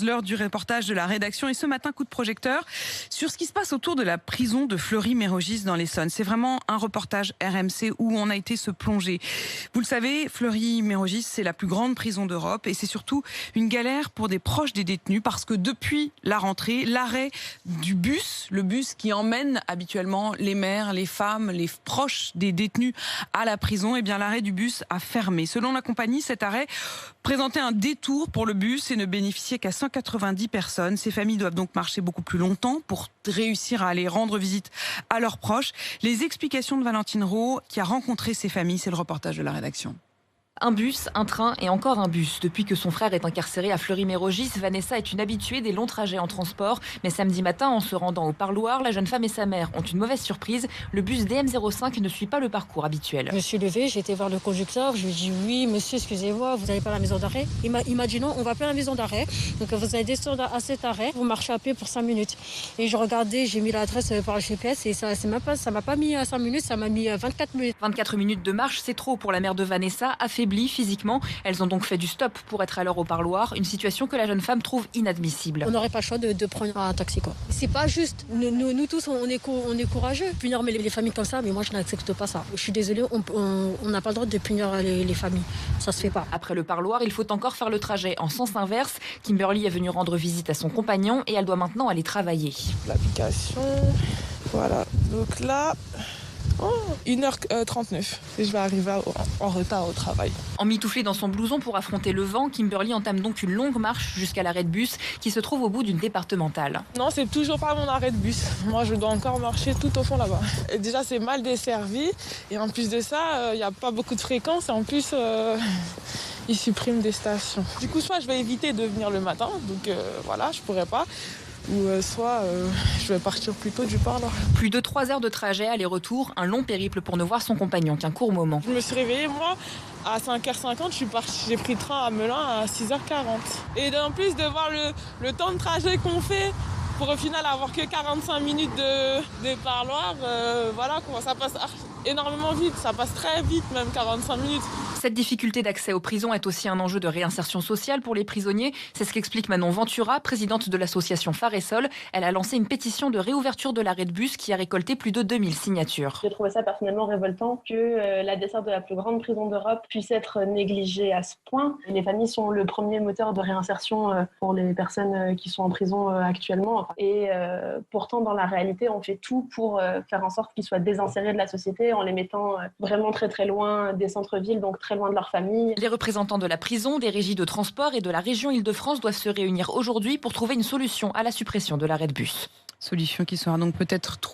L'heure du reportage de la rédaction et ce matin, coup de projecteur sur ce qui se passe autour de la prison de Fleury-Mérogis dans l'Essonne. C'est vraiment un reportage RMC où on a été se plonger. Vous le savez, Fleury-Mérogis, c'est la plus grande prison d'Europe et c'est surtout une galère pour des proches des détenus parce que depuis la rentrée, l'arrêt du bus, le bus qui emmène habituellement les mères, les femmes, les proches des détenus à la prison, eh bien l'arrêt du bus a fermé. Selon la compagnie, cet arrêt présentait un détour pour le bus et ne bénéficiait qu'à 190 personnes. Ces familles doivent donc marcher beaucoup plus longtemps pour réussir à aller rendre visite à leurs proches. Les explications de Valentine Rowe qui a rencontré ces familles, c'est le reportage de la rédaction. Un bus, un train et encore un bus. Depuis que son frère est incarcéré à Fleury-Mérogis, Vanessa est une habituée des longs trajets en transport. Mais samedi matin, en se rendant au parloir, la jeune femme et sa mère ont une mauvaise surprise. Le bus DM05 ne suit pas le parcours habituel. Je me suis levée, j'ai été voir le conducteur. Je lui ai dit oui, monsieur, excusez-moi, vous n'allez pas à la maison d'arrêt. Il m'a dit non, on va pas à la maison d'arrêt. Donc vous allez descendre à cet arrêt, vous marchez à pied pour 5 minutes. Et je regardais, j'ai mis l'adresse par le GPS et ça m'a pas mis 5 minutes, ça m'a mis 24 minutes. 24 minutes de marche, c'est trop pour la mère de Vanessa, affaiblie physiquement. Elles ont donc fait du stop pour être à l'heure au parloir, une situation que la jeune femme trouve inadmissible. On n'aurait pas le choix de prendre un taxi, quoi. C'est pas juste. Nous tous, on est courageux. Punir les familles comme ça, mais moi je n'accepte pas ça. Je suis désolée, on n'a pas le droit de punir les familles. Ça se fait pas. Après le parloir, il faut encore faire le trajet en sens inverse. Kimberly est venue rendre visite à son compagnon et elle doit maintenant aller travailler. L'application, voilà. Donc là, 1h39 et je vais arriver en retard au travail. Emmitouflée dans son blouson pour affronter le vent, Kimberly entame donc une longue marche jusqu'à l'arrêt de bus qui se trouve au bout d'une départementale. Non, c'est toujours pas mon arrêt de bus. Moi, je dois encore marcher tout au fond là-bas. Et déjà, c'est mal desservi. Et en plus de ça, il n'y a pas beaucoup de fréquences. Et en plus, ils suppriment des stations. Du coup, soit je vais éviter de venir le matin. Donc voilà, je pourrais pas. Ou soit je vais partir plus tôt du parloir. Plus de 3 heures de trajet aller-retour, un long périple pour ne voir son compagnon qu'un court moment. Je me suis réveillée, moi, à 5h50, j'ai pris le train à Melun à 6h40. Et en plus de voir le temps de trajet qu'on fait, pour au final avoir que 45 minutes de parloir, voilà, ça passe énormément vite, ça passe très vite, même 45 minutes. Cette difficulté d'accès aux prisons est aussi un enjeu de réinsertion sociale pour les prisonniers. C'est ce qu'explique Manon Ventura, présidente de l'association Phare et Sol. Elle a lancé une pétition de réouverture de l'arrêt de bus qui a récolté plus de 2000 signatures. J'ai trouvé ça personnellement révoltant que la desserte de la plus grande prison d'Europe puisse être négligée à ce point. Les familles sont le premier moteur de réinsertion pour les personnes qui sont en prison actuellement. Et pourtant, dans la réalité, on fait tout pour faire en sorte qu'ils soient désinsérés de la société en les mettant vraiment très très loin des centres-villes, donc très loin de leur famille. Les représentants de la prison, des régies de transport et de la région Île-de-France doivent se réunir aujourd'hui pour trouver une solution à la suppression de l'arrêt de bus. Solution qui sera donc peut-être